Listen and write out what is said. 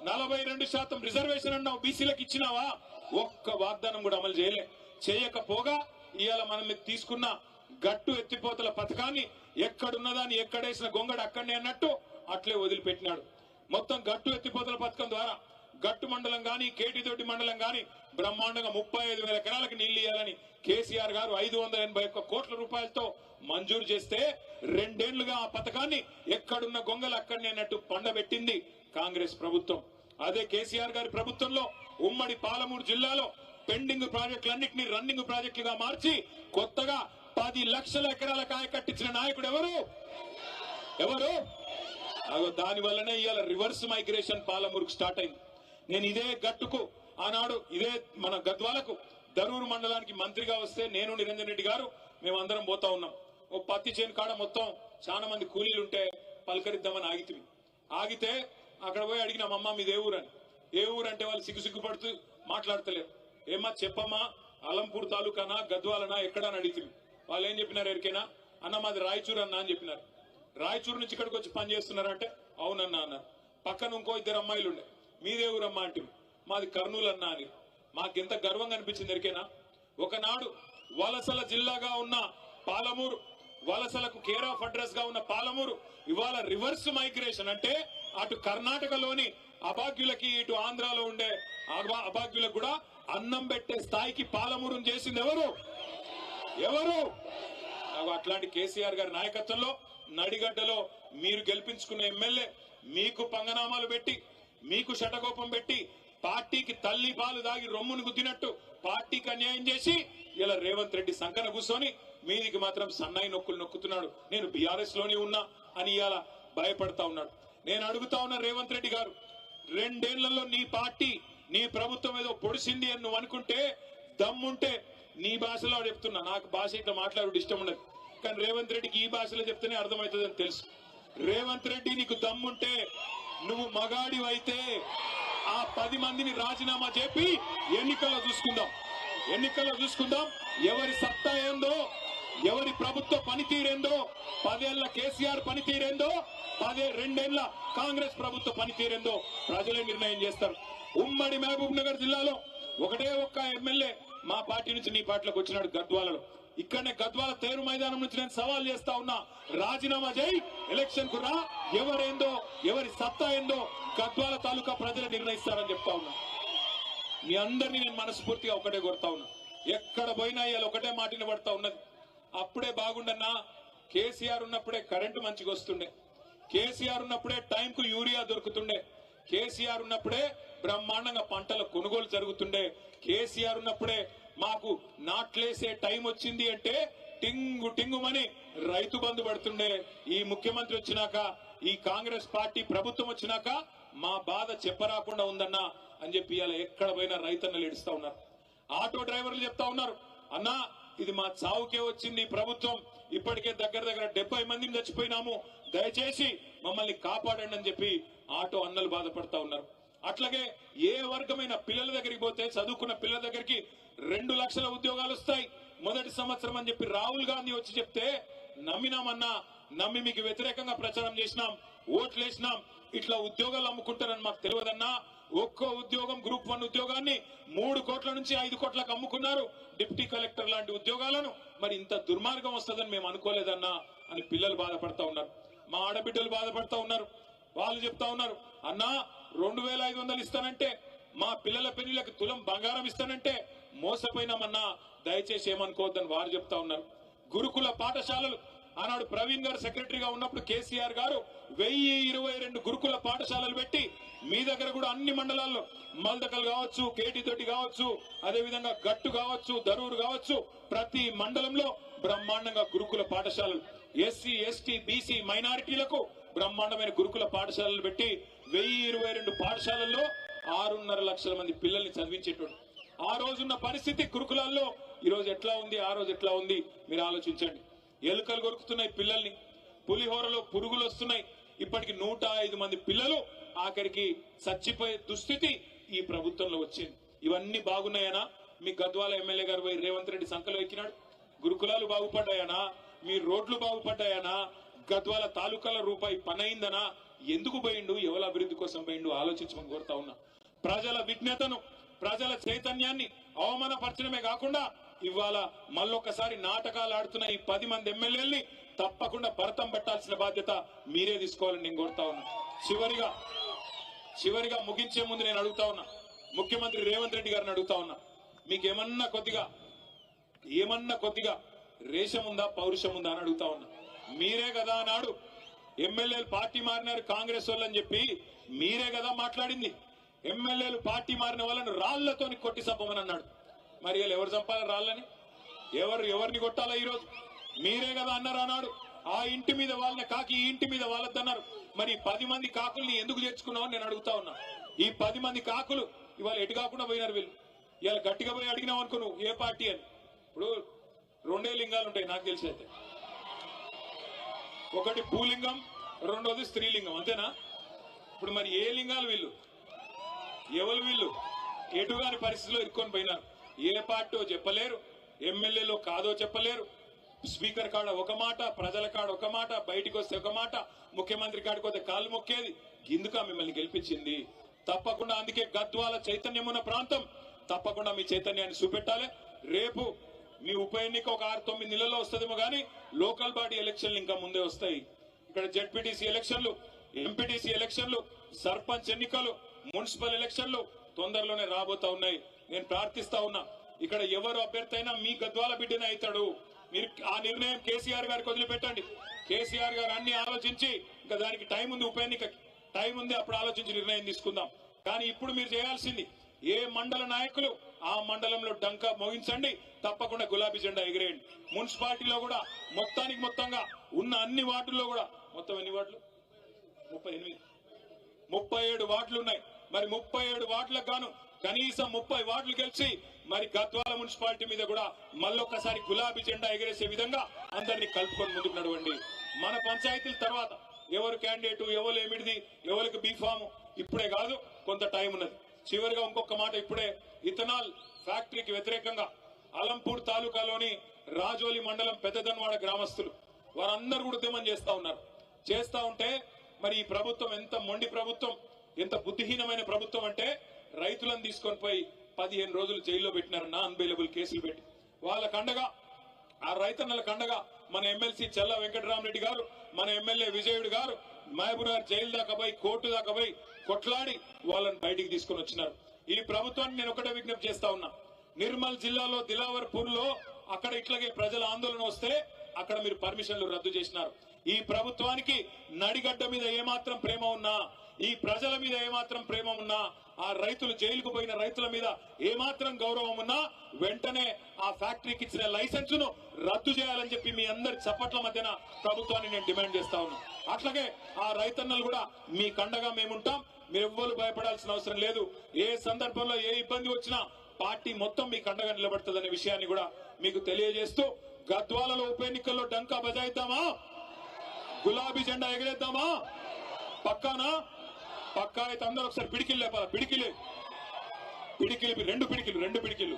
42% reservation అన్నావు, బీసీలకు ఇచ్చినావా? ఒక్క వాగ్దానం కూడా అమలు చేయకపోగా ఇవాళ మనం తీసుకున్న గట్టు ఎత్తిపోతల పథకాన్ని ఎక్కడున్నదాన్ని ఎక్కడేసిన గొంగడు అక్కడనే అన్నట్టు అట్లే వదిలిపెట్టినాడు. మొత్తం గట్టు ఎత్తిపోతల పథకం ద్వారా గట్టు మండలం గాని కేటీతోటి మండలం గాని బ్రహ్మాండంగా 35,000 ఎకరాలకు నీళ్లు ఇవ్వాలని కేసీఆర్ గారు 581 కోట్ల రూపాయలతో మంజూరు చేస్తే 2 ఏళ్లుగా ఆ పథకాన్ని ఎక్కడున్న గొంగలు అక్కడనే అన్నట్టు పండబెట్టింది కాంగ్రెస్ ప్రభుత్వం. అదే కేసీఆర్ గారి ప్రభుత్వంలో ఉమ్మడి పాలమూరు జిల్లాలో పెండింగ్ ప్రాజెక్టులన్నింటినీ రన్నింగ్ ప్రాజెక్టులుగా మార్చి కొత్తగా 10 లక్షల ఎకరాల కాయ కట్టించిన నాయకుడు ఎవరు? దాని వల్లనే ఇవాళ రివర్స్ మైగ్రేషన్ పాలమూరుకు స్టార్ట్ అయింది. నేను ఇదే గట్టుకు ఆనాడు ఇదే మన గద్వాలకు దరూరు మండలానికి మంత్రిగా వస్తే నేను నిరంజన్ రెడ్డి గారు మేమందరం పోతా ఉన్నాం. ఓ పత్తి చేను కాడ మొత్తం చాలా మంది కూలీలు ఉంటే పలకరిద్దామని ఆగితే అక్కడ పోయి అడిగినాం, అమ్మ మీది ఏ ఊరని. ఏ ఊరు అంటే వాళ్ళు సిగ్గుపడుతూ మాట్లాడతలేరు. ఏమా చెప్పమ్మా, అలంపూర్ తాలూకానా గద్వాలనా ఎక్కడని అడిగితే వాళ్ళు ఏం చెప్పినారు ఎరికేనా? అన్న మాది రాయచూరు అన్న అని చెప్పినారు. రాయచూరు నుంచి ఇక్కడికి వచ్చి పని చేస్తున్నారంటే అవునన్నా అన్నారు. పక్కన ఇంకో 2 అమ్మాయిలు ఉండే, మీదే ఊరమ్మా అంటే మాది కర్నూలు అన్నా అని. మాకెంత గర్వంగా అనిపించింది ఎరికేనా? ఒకనాడు వలసల జిల్లాగా ఉన్న పాలమూరు, వలసలకు కేర్ ఆఫ్ అడ్రస్ గా ఉన్న పాలమూరు ఇవాళ రివర్స్ మైగ్రేషన్ అంటే అటు కర్ణాటకలోని అభాగ్యులకి ఇటు ఆంధ్రాలో ఉండే అభాగ్యులకు కూడా అన్నం పెట్టే స్థాయికి పాలమూరును చేసింది ఎవరు? అట్లాంటి కేసీఆర్ గారి నాయకత్వంలో నడిగడ్డలో మీరు గెలిపించుకున్న ఎమ్మెల్యే మీకు పంగనామాలు పెట్టి మీకు శటకోపం పెట్టి పార్టీకి తల్లి పాలు దాగి రొమ్మును గుద్దినట్టు పార్టీకి అన్యాయం చేసి ఇలా రేవంత్ రెడ్డి సంకన కూర్చొని మీదికి మాత్రం సన్నాయి నొక్కులు నొక్కుతున్నాడు. నేను బీఆర్ఎస్ లోనే ఉన్నా అని ఇలా భయపడతా ఉన్నాడు. నేను అడుగుతా ఉన్నా రేవంత్ రెడ్డి గారు, 2 ఏళ్లలో నీ పార్టీ నీ ప్రభుత్వం ఏదో పొడిసింది అని నువ్వు అనుకుంటే దమ్ముంటే నీ భాషలో చెప్తున్నా. నాకు భాష ఇట్లా మాట్లాడు ఇష్టం ఉండదు, కానీ రేవంత్ రెడ్డికి ఈ భాషలో చెప్తేనే అర్థమవుతుందని తెలుసు. రేవంత్ రెడ్డి నీకు దమ్ముంటే నువ్వు మగాడివైతే ఆ 10 మందిని రాజీనామా చెప్పి ఎన్నికల్లో చూసుకుందాం ఎవరి సత్తా ఏందో, ఎవరి ప్రభుత్వ పనితీరేందో, 10 ఏళ్ల కేసీఆర్ పనితీరేందో, 2 ఏళ్ల కాంగ్రెస్ ప్రభుత్వ పనితీరేందో ప్రజలే నిర్ణయం చేస్తారు. ఉమ్మడి మహబూబ్ నగర్ జిల్లాలో ఒకటే ఒక్క ఎమ్మెల్యే మా పార్టీ నుంచి నీ పార్టీలోకి వచ్చినాడు గద్వాలలో. ఇక్కడనే గద్వాల తేరు మైదానం నుంచి నేను సవాల్ చేస్తా ఉన్నా, రాజీనామా చేయి, ఎలక్షన్ కు రా, ఎవరేందో ఎవరి సత్తా ఏందో గద్వాల తాలూకా ప్రజలు నిర్ణయిస్తారని చెప్తా ఉన్నా. మీ అందరినీ నేను మనస్ఫూర్తిగా ఒకటే కోరుతా ఉన్నా, ఎక్కడ పోయినా ఇవాళ ఒకటే మాట వినబడతా ఉన్నది. అప్పుడే బాగుండన్నా, కేసీఆర్ ఉన్నప్పుడే కరెంటు మంచిగా వస్తుండే, కేసీఆర్ ఉన్నప్పుడే టైంకు యూరియా దొరుకుతుండే, కేసీఆర్ ఉన్నప్పుడే బ్రహ్మాండంగా పంటల కొనుగోలు జరుగుతుండే, కేసీఆర్ ఉన్నప్పుడే మాకు నాట్లేసే టైం వచ్చింది అంటే టింగుమని రైతు బంధు పడుతుండే. ఈ ముఖ్యమంత్రి వచ్చినాక, ఈ కాంగ్రెస్ పార్టీ ప్రభుత్వం వచ్చినాక మా బాధ చెప్పరాకుండా ఉందన్నా అని చెప్పి ఇలా ఎక్కడ పోయినా రైతన్నలు ఏడుస్తా ఉన్నారు. ఆటో డ్రైవర్లు చెప్తా ఉన్నారు, అన్నా ఇది మా చావుకే వచ్చింది ప్రభుత్వం, ఇప్పటికే దగ్గర 70 మందిని చచ్చిపోయినాము, దయచేసి మమ్మల్ని కాపాడండి అని చెప్పి ఆటో అన్నలు బాధపడతా ఉన్నారు. అట్లాగే ఏ వర్గమైన పిల్లల దగ్గరికి పోతే, చదువుకున్న పిల్లల దగ్గరికి 2 లక్షల ఉద్యోగాలు వస్తాయి మొదటి సంవత్సరం అని చెప్పి రాహుల్ గాంధీ వచ్చి చెప్తే నమ్మినామన్నా, నమ్మి మీకు వ్యతిరేకంగా ప్రచారం చేసినాం, ఓట్లేసినాం. ఇట్లా ఉద్యోగాలు అమ్ముకుంటారని మాకు తెలియదన్నా. ఒక్కో ఉద్యోగం గ్రూప్ 1 ఉద్యోగాన్ని 3 కోట్ల నుంచి 5 కోట్లకు అమ్ముకున్నారు, డిప్యూటీ కలెక్టర్ లాంటి ఉద్యోగాలను. మరి ఇంత దుర్మార్గం వస్తుందని మేము అనుకోలేదన్నా అని పిల్లలు బాధపడతా ఉన్నారు, మా ఆడబిడ్డలు బాధపడతా ఉన్నారు. వాళ్ళు చెప్తా ఉన్నారు, అన్నా 2500 ఇస్తానంటే, మా పిల్లల పెళ్లిలకు తులం బంగారం ఇస్తానంటే మోసపోయినామన్నా, దయచేసి ఏమనుకోవద్దని వారు చెప్తా ఉన్నారు. గురుకుల పాఠశాలలు ఆనాడు ప్రవీణ్ గారు సెక్రటరీగా ఉన్నప్పుడు కేసీఆర్ గారు 1022 గురుకుల పాఠశాలలు పెట్టి మీ దగ్గర కూడా అన్ని మండలాల్లో మల్దకల్ కావచ్చు, కేటీతోటి కావచ్చు, అదేవిధంగా గట్టు కావచ్చు, దరూరు కావచ్చు, ప్రతి మండలంలో బ్రహ్మాండంగా గురుకుల పాఠశాలలు, ఎస్సీ ఎస్టీ బీసీ మైనారిటీలకు బ్రహ్మాండమైన గురుకుల పాఠశాలలు పెట్టి 1022 పాఠశాలల్లో 6.5 లక్షల మంది పిల్లల్ని చదివించేటోడు. ఆ రోజున్న పరిస్థితి గురుకులాల్లో ఈ రోజు ఎట్లా ఉంది, ఆ రోజు ఎట్లా ఉంది మీరు ఆలోచించండి. ఎలుకలు కొరుకుతున్నాయి పిల్లల్ని, పులిహోరలో పురుగులు వస్తున్నాయి. ఇప్పటికి 105 మంది పిల్లలు ఆఖరికి చచ్చిపోయే దుస్థితి ఈ ప్రభుత్వంలో వచ్చింది. ఇవన్నీ బాగున్నాయనా? మీ గద్వాల ఎమ్మెల్యే గారు పోయి రేవంత్ రెడ్డి సంకలో ఎక్కినాడు. గురుకులాలు బాగుపడ్డాయనా? మీ రోడ్లు బాగుపడ్డాయనా? గద్వాల తాలూకాల రూపాయి పనైందనా? ఎందుకు పోయిండు, ఎవరి అభివృద్ధి కోసం పోయిండు ఆలోచించమని కోరుతా ఉన్నా. ప్రజల విజ్ఞతను, ప్రజల చైతన్యాన్ని అవమానపరచడమే కాకుండా ఇవాళ మళ్ళొక్కసారి నాటకాలు ఆడుతున్న ఈ 10 మంది ఎమ్మెల్యేల్ని తప్పకుండా భరతం పట్టాల్సిన బాధ్యత మీరే తీసుకోవాలని నేను కోరుతా ఉన్నా. చివరిగా ముగించే ముందు నేను అడుగుతా ఉన్నా, ముఖ్యమంత్రి రేవంత్ రెడ్డి గారిని అడుగుతా ఉన్నా, మీకు ఏమన్నా కొద్దిగా రేషం ఉందా, పౌరుషం ఉందా అని అడుగుతా ఉన్నా. మీరే కదా నాడు ఎమ్మెల్యేలు పార్టీ మారినారు కాంగ్రెస్ వాళ్ళని చెప్పి మీరే కదా మాట్లాడింది. ఎమ్మెల్యేలు పార్టీ మారిన వాళ్ళని రాళ్లతోని కొట్టి చంపమని అన్నాడు. మరి వీళ్ళు ఎవరు చంపాలి రాళ్ళని, ఎవరిని కొట్టాలా ఈరోజు? మీరే కదా అన్నారు అన్నాడు. ఆ ఇంటి మీద వాళ్ళని కాకి ఈ ఇంటి మీద వాళ్ళద్దన్నారు. మరి 10 మంది కాకుల్ని ఎందుకు చేర్చుకున్నామని నేను అడుగుతా ఉన్నా. ఈ 10 మంది కాకులు ఇవాళ ఎటు కాకుండా పోయినారు వీళ్ళు. ఇవాళ గట్టిగా పోయి అడిగినావు అనుకో నువ్వు ఏ పార్టీ అని. ఇప్పుడు 2 లింగాలు ఉంటాయి నాకు తెలిసి అయితే, ఒకటి భూలింగం, రెండోది స్త్రీలింగం, అంతేనా? ఇప్పుడు మరి ఏ లింగాలు వీళ్ళు, ఎవరు వీళ్ళు? ఎటుగాని పరిస్థితిలో ఇరుక్కొని పోయినారు. ఏ పార్టీ చెప్పలేరు, ఎమ్మెల్యేలో కాదో చెప్పలేరు. స్పీకర్ కాడ ఒక మాట, ప్రజల కాడ ఒక మాట, బయటికి వస్తే ఒక మాట, ముఖ్యమంత్రి కాడికి వస్తే కాళ్ళు మొక్కేది. ఇందుక మిమ్మల్ని గెలిపించింది. తప్పకుండా అందుకే గద్వాల చైతన్యం ఉన్న ప్రాంతం, తప్పకుండా మీ చైతన్యాన్ని చూపెట్టాలి. రేపు మీ ఉప ఎన్నిక ఒక 6-9 నెలల్లో వస్తుందేమో కానీ లోకల్ బాడీ ఎలక్షన్లు ఇంకా ముందే వస్తాయి. ఇక్కడ జెడ్పీటీసీ ఎలక్షన్లు, ఎంపీటీసీ ఎలక్షన్లు, సర్పంచ్ ఎన్నికలు, మున్సిపల్ ఎలక్షన్లు తొందరలోనే రాబోతా ఉన్నాయి. నేను ప్రార్థిస్తా ఉన్నా, ఇక్కడ ఎవరు అభ్యర్థి అయినా మీ గద్వాల బిడ్డనే అవుతాడు. మీరు ఆ నిర్ణయం కేసీఆర్ గారికి వదిలిపెట్టండి. కేసీఆర్ గారు అన్ని ఆలోచించి, ఇంకా దానికి టైం ఉంది, ఉప ఎన్నిక టైం ఉంది, అప్పుడు ఆలోచించి నిర్ణయం తీసుకుందాం. కానీ ఇప్పుడు మీరు చేయాల్సింది, ఏ మండల నాయకులు ఆ మండలంలో డంకా మోగించండి, తప్పకుండా గులాబీ జెండా ఎగిరేయండి. మున్సిపాలిటీలో కూడా మొత్తంగా ఉన్న అన్ని వార్డుల్లో కూడా, మొత్తం ఎన్ని వార్డులు? 37 వార్డులు ఉన్నాయి. మరి 37 వార్డులకు గాను కనీసం 30 వార్డులు గెలిచి మరి గద్వాల మున్సిపాలిటీ మీద కూడా మళ్ళొక్కసారి గులాబీ జెండా ఎగిరేసే విధంగా అందరినీ కలుపుకొని ముందుకు నడవండి. మన పంచాయతీల తర్వాత ఎవరు క్యాండిడేట్, ఎవరు ఏమిడిది, ఎవరికి బీఫాము ఇప్పుడే కాదు, కొంత టైం ఉన్నది. చివరిగా ఇంకొక మాట, ఇప్పుడే ఇథనాల్ ఫ్యాక్టరీకి వ్యతిరేకంగా అలంపూర్ తాలూకాలోని రాజోలి మండలం పెద్దదన్వాడ గ్రామస్తులు వారందరూ కూడా ఉద్యమం చేస్తా ఉంటే మరి ఈ ప్రభుత్వం ఎంత మొండి ప్రభుత్వం, ఎంత బుద్ధిహీనమైన ప్రభుత్వం అంటే రైతులను తీసుకొని పోయి 15 రోజులు జైల్లో పెట్టినారన్న, అన్బెయిలబుల్ కేసులు పెట్టి. వాళ్ళకండగా, ఆ రైతన్నలకు అండగా మన ఎమ్మెల్సీ చెల్ల వెంకటరామరెడ్డి గారు, మన ఎమ్మెల్యే విజయుడు గారు మహబూబ్నగర్ జైలు దాకా పోయి, కోర్టు దాకా పోయి కొట్లాడి వాళ్ళని బయటికి తీసుకొని వచ్చినారు. ఈ ప్రభుత్వాన్ని నేను ఒకటే విజ్ఞప్తి చేస్తా ఉన్నా, నిర్మల్ జిల్లాలో దిలావర్పూర్ లో అక్కడ ఇట్లాగే ప్రజల ఆందోళన వస్తే అక్కడ మీరు పర్మిషన్లు రద్దు చేసినారు. ఈ ప్రభుత్వానికి నడిగడ్డ మీద ఏమాత్రం ప్రేమ ఉన్నా, ఈ ప్రజల మీద ఏమాత్రం ప్రేమ ఉన్నా, ఆ రైతులు జైలుకు పోయిన రైతుల మీద ఏమాత్రం గౌరవం ఉన్నా వెంటనే ఆ ఫ్యాక్టరీకి ఇచ్చిన లైసెన్సును రద్దు చేయాలని చెప్పి మీ అందరి చప్పట్ల మధ్యన ప్రభుత్వాన్ని నేను డిమాండ్ చేస్తా ఉన్నా. అట్లాగే ఆ రైతన్నలు కూడా మీ కండగా మేముంటాం, మీరెవ్వరు భయపడాల్సిన అవసరం లేదు. ఏ సందర్భంలో ఏ ఇబ్బంది వచ్చినా పార్టీ మొత్తం మీ కండగా నిలబడుతుందనే విషయాన్ని కూడా మీకు తెలియజేస్తూ, గద్వాలలో ఉప ఎన్నికల్లో డంకా బజాయిద్దామా, గులాబీ జెండా ఎగరేద్దామా? పక్కానా? పక్కా అయితే అందరూ ఒకసారి పిడికిలు లేపాలి. పిడికిలు 2 పిడికిలు